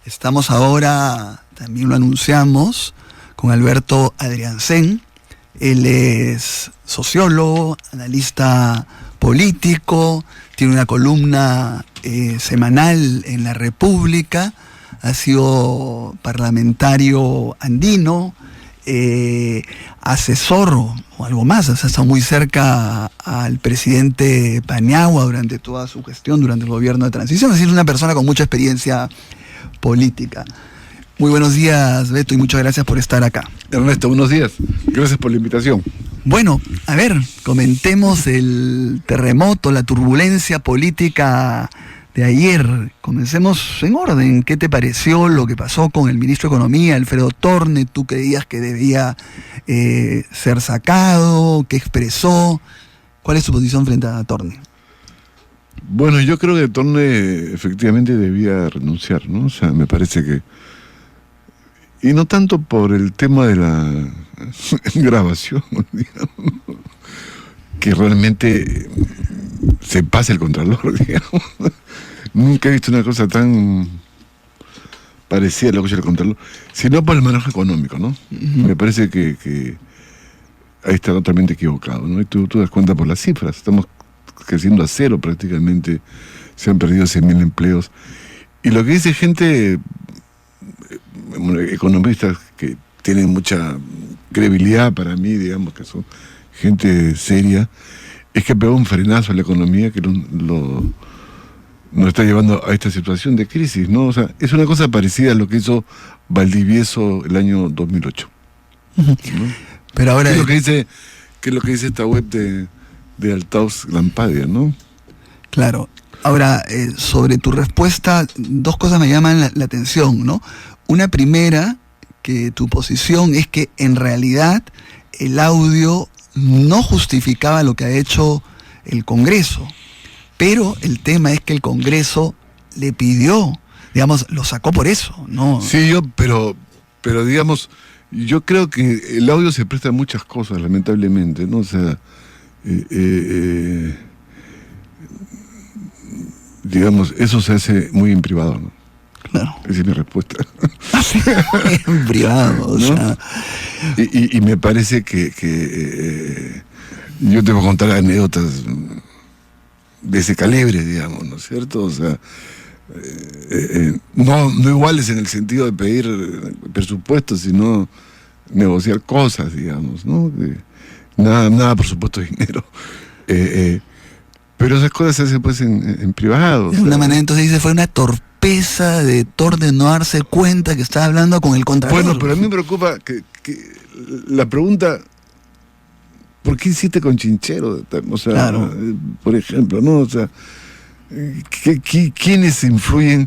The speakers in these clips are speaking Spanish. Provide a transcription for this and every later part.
Estamos ahora, también lo anunciamos, con Alberto Adriancén. Él es sociólogo, analista político, tiene una columna semanal en La República, ha sido parlamentario andino, asesor o algo más, ha estado muy cerca al presidente Paniagua durante toda su gestión, durante el gobierno de transición, es decir, una persona con mucha experiencia política. Muy buenos días, Beto, y muchas gracias por estar acá. Ernesto, buenos días. Gracias por la invitación. Bueno, a ver, comentemos el terremoto, la turbulencia política de ayer. Comencemos en orden. ¿Qué te pareció lo que pasó con el ministro de Economía, Alfredo Torne? ¿Tú creías que debía ser sacado? ¿Qué expresó? ¿Cuál es tu posición frente a Torne? Bueno, yo creo que Torne efectivamente debía renunciar, ¿no? O sea, me parece que... Y no tanto por el tema de la grabación, digamos, que realmente se pase el contralor, digamos. Nunca he visto una cosa tan parecida a lo que es el contralor, sino por el manejo económico, ¿no? Me parece que ahí está totalmente equivocado, ¿no? Y tú das cuenta por las cifras, estamos creciendo a cero prácticamente, se han perdido 100.000 empleos. Y lo que dice gente, economistas que tienen mucha credibilidad para mí, digamos, que son gente seria, es que pegó un frenazo a la economía que nos está llevando a esta situación de crisis, ¿no? O sea, es una cosa parecida a lo que hizo Valdivieso el año 2008. ¿No? Pero ahora... ¿Qué es lo que dice esta web de Altaus Lampadia, ¿no? Claro. Ahora, sobre tu respuesta, dos cosas me llaman la atención, ¿no? Una primera, que tu posición es que en realidad el audio no justificaba lo que ha hecho el Congreso, pero el tema es que el Congreso le pidió, digamos, lo sacó por eso, ¿no? Sí, pero digamos, yo creo que el audio se presta a muchas cosas, lamentablemente, ¿no? O sea, digamos, eso se hace muy en privado, ¿no? Claro. Esa es mi respuesta. En privado, o ¿no? sea... Y me parece que yo te voy a contar anécdotas de ese calibre, digamos, ¿no es cierto? O sea, no iguales en el sentido de pedir presupuestos, sino negociar cosas, digamos, ¿no? Nada por supuesto dinero. Pero esas cosas se hacen pues en privado. De una manera, entonces dice, fue una torpeza de Torne no darse cuenta que estaba hablando con el contralor. Bueno, pero a mí me preocupa que la pregunta, ¿por qué hiciste con Chinchero? O sea, claro. Por ejemplo, ¿no? O sea, ¿quiénes influyen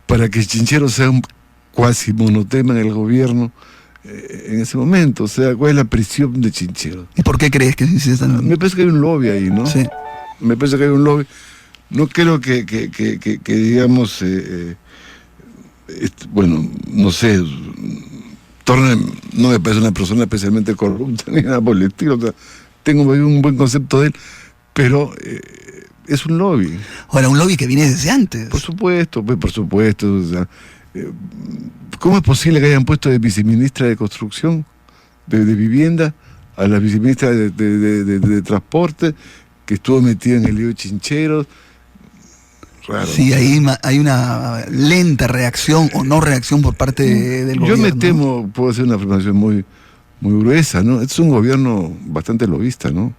para que Chinchero sea un cuasi monotema en el gobierno en ese momento? O sea, ¿cuál es la presión de Chinchero? ¿Y por qué crees que se hiciste tan... Me parece que hay un lobby ahí, ¿no? Sí. Me parece que hay un lobby. No creo que digamos, bueno, no sé, Torne no me parece una persona especialmente corrupta ni nada por el estilo. O sea, tengo un buen concepto de él, pero es un lobby. Ahora, un lobby que viene desde antes. Por supuesto, pues por supuesto. O sea, ¿cómo es posible que hayan puesto de viceministra de Construcción, de Vivienda, a la viceministra de Transporte, que estuvo metida en el lío de Chincheros? Raro. Sí, ahí hay una lenta reacción o no reacción por parte del gobierno. Yo me temo, puedo hacer una afirmación muy gruesa, ¿no? Es un gobierno bastante lobista, ¿no?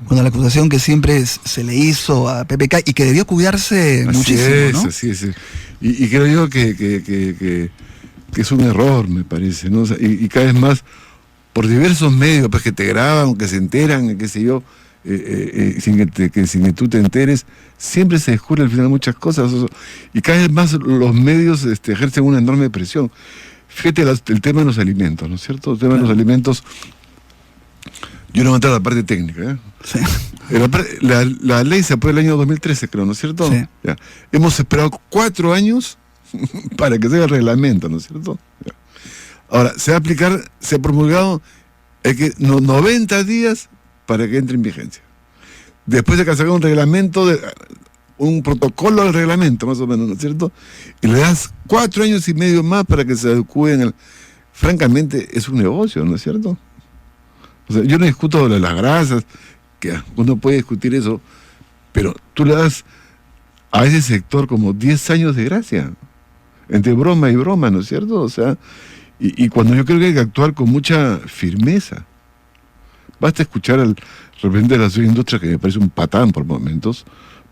Bueno, la acusación que siempre se le hizo a PPK y que debió cuidarse muchísimo, ¿no? Así es. Y creo yo que es un error, me parece, ¿no? O sea, y cada vez más, por diversos medios, pues que te graban, que se enteran, qué sé yo, sin que tú te enteres, siempre se descubre al final muchas cosas, y cada vez más los medios ejercen una enorme presión. Fíjate el tema de los alimentos, ¿no es cierto? El tema de los alimentos, yo no voy a entrar a la parte técnica, ¿eh? Sí. La ley se aprueba el año 2013, creo, ¿no es cierto? Sí. Ya. Hemos esperado 4 años para que se haga el reglamento, ¿no es cierto? Ya. Ahora, se va a aplicar, se ha promulgado 90 días para que entre en vigencia. Después de que ha sacado un reglamento un protocolo al reglamento, más o menos, ¿no es cierto? Y le das 4 años y medio más para que se adecúen. Francamente, es un negocio, ¿no es cierto? O sea, yo no discuto de las grasas, que uno puede discutir eso, pero tú le das a ese sector como 10 años de gracia, entre broma y broma, ¿no es cierto? O sea, y cuando yo creo que hay que actuar con mucha firmeza. Basta escuchar al representante de la industria, que me parece un patán por momentos,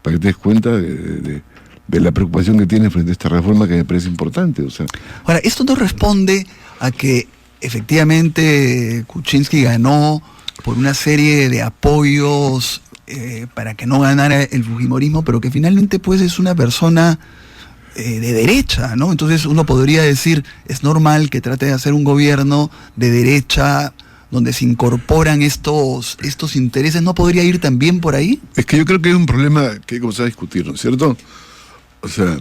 para que te des cuenta de la preocupación que tiene frente a esta reforma, que me parece importante. O sea. Ahora, esto no responde a que efectivamente Kuczynski ganó por una serie de apoyos para que no ganara el fujimorismo, pero que finalmente pues es una persona de derecha, ¿no? Entonces uno podría decir, es normal que trate de hacer un gobierno de derecha donde se incorporan estos intereses. ¿No podría ir también por ahí? Es que yo creo que hay un problema que hay que comenzar a discutir, ¿no es cierto? O sea,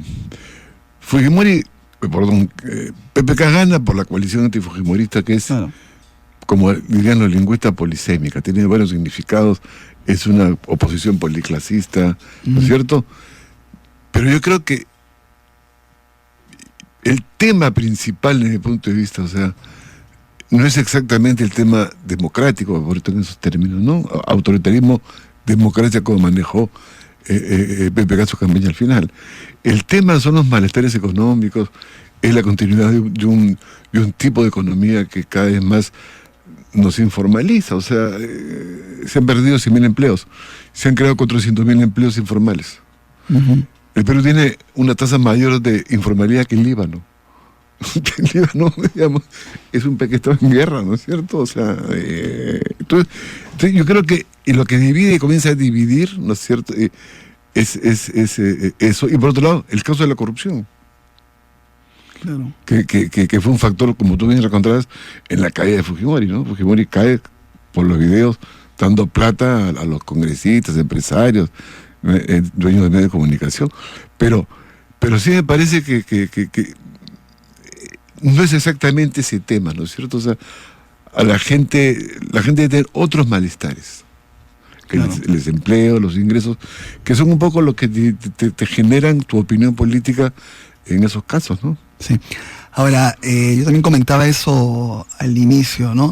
PPK gana por la coalición antifujimorista, que es, claro, como dirían los lingüistas, polisémica, tiene varios significados, es una oposición policlasista, ¿no es cierto? Pero yo creo que el tema principal desde mi punto de vista, o sea, no es exactamente el tema democrático, por en esos términos, ¿no? Autoritarismo, democracia, como manejó PPK su campaña al final. El tema son los malestares económicos, es la continuidad de un tipo de economía que cada vez más nos informaliza. O sea, se han perdido 100.000 empleos, se han creado 400.000 empleos informales. El Perú tiene una tasa mayor de informalidad que el Líbano. El Líbano, digamos, es un país que está en guerra, ¿no es cierto? O sea, entonces yo creo que lo que divide y comienza a dividir, ¿no es cierto? Es eso. Y por otro lado, el caso de la corrupción. Claro. Que fue un factor, como tú bien recontrabas, en la caída de Fujimori, ¿no? Fujimori cae por los videos dando plata a los congresistas, empresarios, dueños de medios de comunicación. Pero sí me parece que no es exactamente ese tema, ¿no es cierto? O sea, a la gente debe tener otros malestares. Claro. El desempleo, los ingresos, que son un poco lo que te generan tu opinión política en esos casos, ¿no? Sí. Ahora, yo también comentaba eso al inicio, ¿no?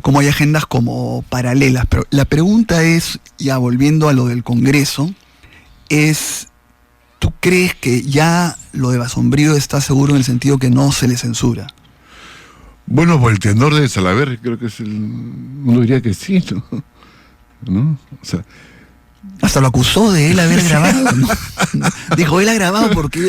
Cómo hay agendas como paralelas, pero la pregunta es, ya volviendo a lo del Congreso, es, ¿tú crees que ya lo de Basombrío está seguro en el sentido que no se le censura? Bueno, por el tenor de Salaverry, creo que uno diría que sí, ¿no? O sea, hasta lo acusó de él haber grabado, ¿no? Dijo, él ha grabado porque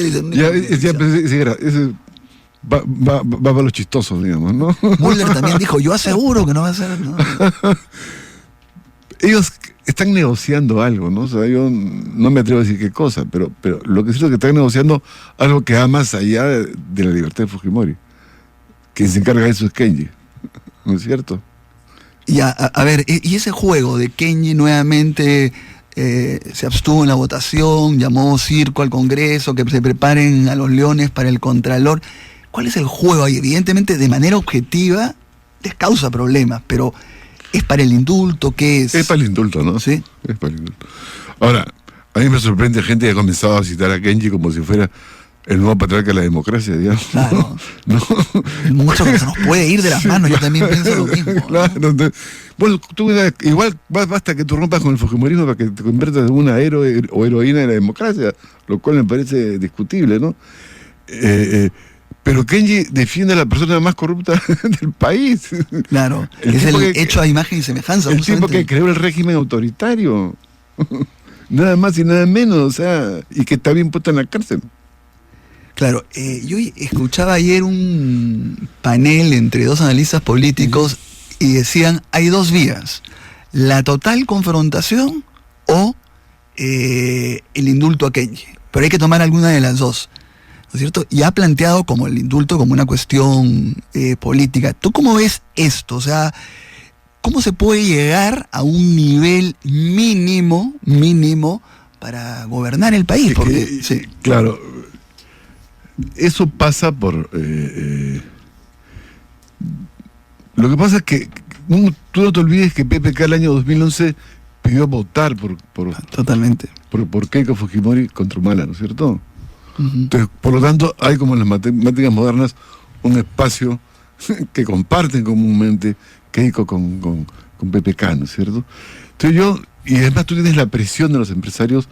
va para los chistosos, digamos, ¿no? Mueller también dijo, yo aseguro que no va a ser, ¿no? Ellos están negociando algo, ¿no? O sea, yo no me atrevo a decir qué cosa, pero lo que sí es que están negociando algo que va más allá de la libertad de Fujimori. Quien se encarga de eso es Kenji, ¿no es cierto? Y a ver, y ese juego de Kenji nuevamente se abstuvo en la votación, llamó circo al Congreso, que se preparen a los leones para el Contralor. ¿Cuál es el juego ahí? Evidentemente, de manera objetiva, les causa problemas, pero ¿es para el indulto? ¿Qué es? Es para el indulto, ¿no? Sí. Es para el indulto. Ahora, a mí me sorprende gente que ha comenzado a citar a Kenji como si fuera el nuevo patriarca de la democracia, digamos. Claro. ¿No? El monstruo que se nos puede ir de las manos, yo también pienso lo mismo. Claro, ¿no? Bueno, tú igual basta que tú rompas con el fujimorismo para que te conviertas en una héroe o heroína de la democracia, lo cual me parece discutible, ¿no? Pero Kenji defiende a la persona más corrupta del país. Claro, es el hecho a imagen y semejanza. El tipo que creó el régimen autoritario. Nada más y nada menos, o sea, y que está bien puesto en la cárcel. Claro, yo escuchaba ayer un panel entre dos analistas políticos y decían, hay dos vías, la total confrontación o el indulto a Kenji, pero hay que tomar alguna de las dos, ¿no es cierto? Y ha planteado como el indulto como una cuestión política. ¿Tú cómo ves esto? O sea, ¿cómo se puede llegar a un nivel mínimo para gobernar el país? Porque, sí. Claro. Eso pasa por... lo que pasa es que tú no te olvides que PPK el año 2011 pidió votar Totalmente. por Keiko Fujimori contra Humala, ¿no es cierto? Uh-huh. Entonces, por lo tanto, hay como en las matemáticas modernas un espacio que comparten comúnmente Keiko con PPK, ¿no es cierto? Entonces y además tú tienes la presión de los empresarios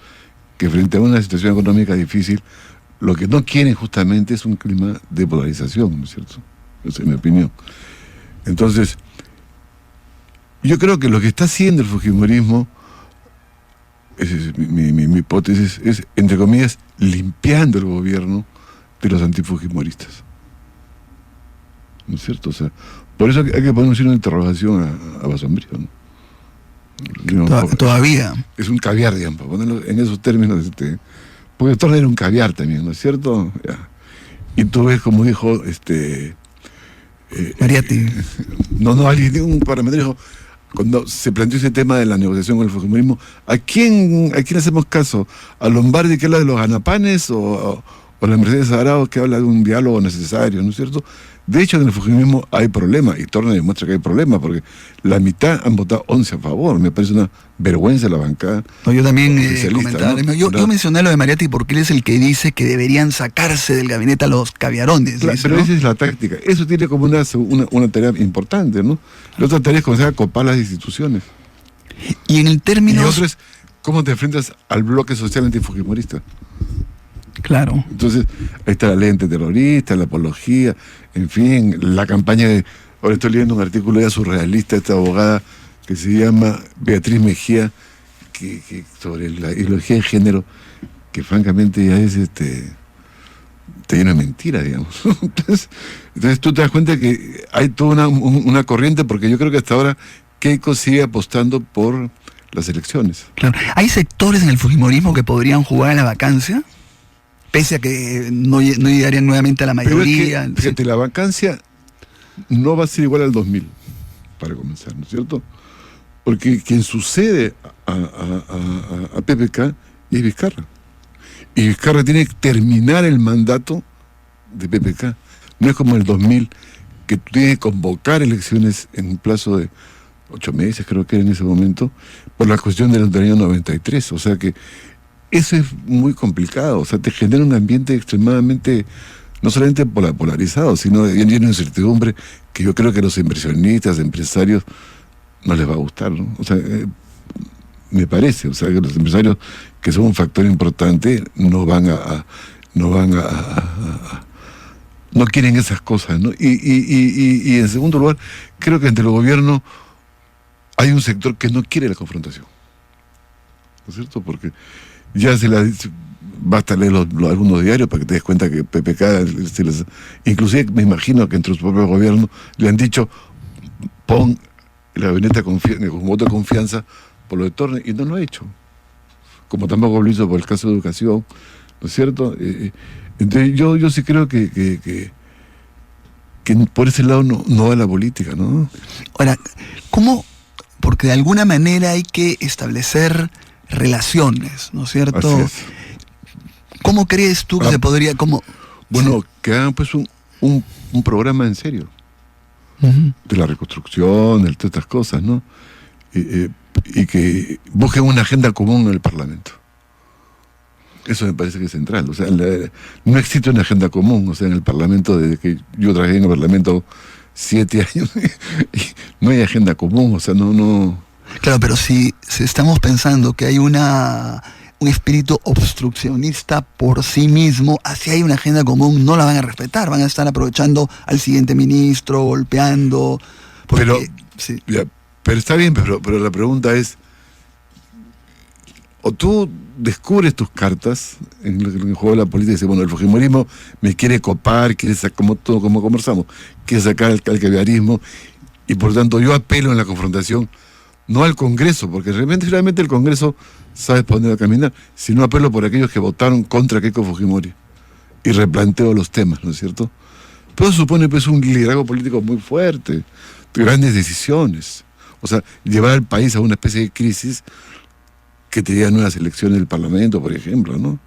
que frente a una situación económica difícil, lo que no quieren justamente es un clima de polarización, ¿no es cierto? Esa es mi opinión. Entonces, yo creo que lo que está haciendo el fujimorismo, esa es mi hipótesis, es, entre comillas, limpiando el gobierno de los antifujimoristas. ¿No es cierto? O sea, por eso hay que poner un signo de interrogación a Basombrío, ¿no? Digamos, todavía. Es un caviar, digamos, para ponerlo en esos términos, porque Torne era un caviar también, ¿no es cierto? Ya. Y tú ves como dijo Mariatti. Un parlamentario dijo, cuando se planteó ese tema de la negociación con el fujimorismo, ¿a quién hacemos caso? ¿A Lombardi, que habla de los ganapanes, o a la Mercedes Sagrado, que habla de un diálogo necesario, ¿no es cierto? De hecho, en el fujimorismo hay problemas, y Torne demuestra que hay problemas, porque la mitad han votado 11 a favor. Me parece una vergüenza la bancada. No, yo también comentaba, ¿no? yo mencioné lo de Mariatti porque él es el que dice que deberían sacarse del gabinete a los caviarones. Claro, dice, pero ¿no? esa es la táctica. Eso tiene como una tarea importante, ¿no? La otra tarea es comenzar a copar las instituciones. Y en el término... Y otra es cómo te enfrentas al bloque social antifujimorista. Claro. Entonces, ahí está la ley antiterrorista, la apología, en fin, la campaña de... Ahora estoy leyendo un artículo ya surrealista, esta abogada que se llama Beatriz Mejía, que sobre la ideología de género, que francamente ya es te llena de mentira, digamos. Entonces tú te das cuenta que hay toda una corriente, porque yo creo que hasta ahora Keiko sigue apostando por las elecciones. Claro. ¿Hay sectores en el fujimorismo que podrían jugar a la vacancia? Pese a que no llegarían nuevamente a la mayoría. Pero es que, fíjate, la vacancia no va a ser igual al 2000, para comenzar, ¿no es cierto? Porque quien sucede a PPK es Vizcarra. Y Vizcarra tiene que terminar el mandato de PPK. No es como el 2000, que tú tienes que convocar elecciones en un plazo de 8 meses, creo que era en ese momento, por la cuestión del año 93. O sea que eso es muy complicado. O sea, te genera un ambiente extremadamente, no solamente polarizado, sino lleno de incertidumbre, que yo creo que a los inversionistas, empresarios, no les va a gustar, ¿no? O sea, me parece, o sea, que los empresarios, que son un factor importante, no quieren esas cosas, ¿no? Y en segundo lugar, creo que entre los gobiernos hay un sector que no quiere la confrontación, ¿no es cierto? Porque ya basta leer algunos diarios para que te des cuenta que PPK, inclusive me imagino que entre sus propios gobiernos le han dicho, pon la gabinete con voto de confianza por lo de Torne, y no lo ha hecho. Como tampoco lo hizo por el caso de educación, ¿no es cierto? Entonces yo sí creo que por ese lado no va la política, ¿no? Ahora, ¿cómo? Porque de alguna manera hay que establecer relaciones, ¿no es cierto? Así es. ¿Cómo crees tú que se podría...? Bueno, sí, que hagan pues un programa en serio uh-huh, de la reconstrucción, de todas estas cosas, ¿no? Y que busquen una agenda común en el Parlamento. Eso me parece que es central. O sea, no existe una agenda común. O sea, en el Parlamento, desde que yo trabajé en el Parlamento 7 años, no hay agenda común. O sea, no. Claro, pero si estamos pensando que hay un espíritu obstruccionista por sí mismo, así hay una agenda común, no la van a respetar, van a estar aprovechando al siguiente ministro, golpeando. Pero, sí. Pero está bien, pero la pregunta es, o tú descubres tus cartas en el juego de la política y dices, bueno, el fujimorismo me quiere copar, quiere sacar, como conversamos, quiere sacar el caviarismo, y por tanto yo apelo en la confrontación, no al Congreso, porque realmente el Congreso sabe por dónde va a caminar, sino apelo por aquellos que votaron contra Keiko Fujimori, y replanteo los temas, ¿no es cierto? Pero eso supone pues un liderazgo político muy fuerte, grandes decisiones. O sea, llevar al país a una especie de crisis que te lleve a nuevas elecciones del Parlamento, por ejemplo, ¿no?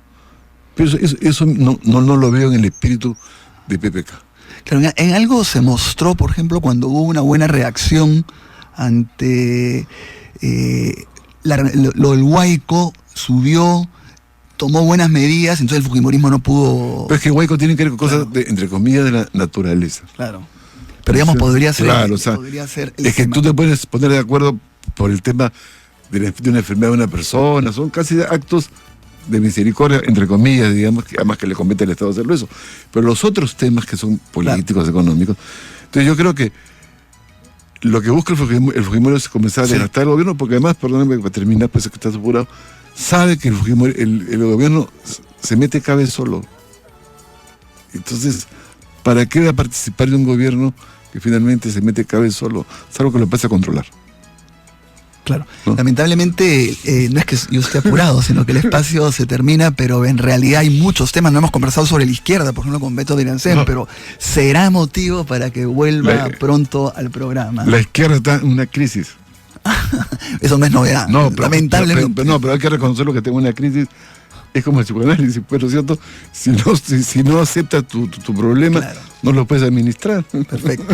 Pero eso no lo veo en el espíritu de PPK. Claro, en algo se mostró, por ejemplo, cuando hubo una buena reacción ante lo del Huayco subió, tomó buenas medidas, entonces el fujimorismo no pudo... Pero es que Huayco tiene que ver con cosas, entre comillas, de la naturaleza. Claro. Pero digamos, podría ser... Claro, o sea, podría ser es que tú te puedes poner de acuerdo por el tema de una enfermedad de una persona, son casi actos de misericordia, entre comillas, digamos, que además que le compete al Estado hacerlo eso. Pero los otros temas que son políticos, económicos. Entonces yo creo que lo que busca el Fujimori es comenzar a desgastar el gobierno, porque además, perdóname para terminar, pues es que estás apurado, sabe que el gobierno se mete cada vez solo. Entonces, ¿para qué va a participar de un gobierno que finalmente se mete cada vez solo? Salvo que lo pase a controlar. Claro. ¿No? Lamentablemente, no es que yo esté apurado, sino que el espacio se termina, pero en realidad hay muchos temas. No hemos conversado sobre la izquierda, por ejemplo, con Beto Dirancén, pero será motivo para que vuelva pronto al programa. La izquierda está en una crisis. Eso no es novedad, no, pero, lamentablemente. Pero hay que reconocer lo que tengo una crisis. Es como el psicoanálisis, pero ¿cierto? Si no aceptas tu problema, no lo puedes administrar. Perfecto.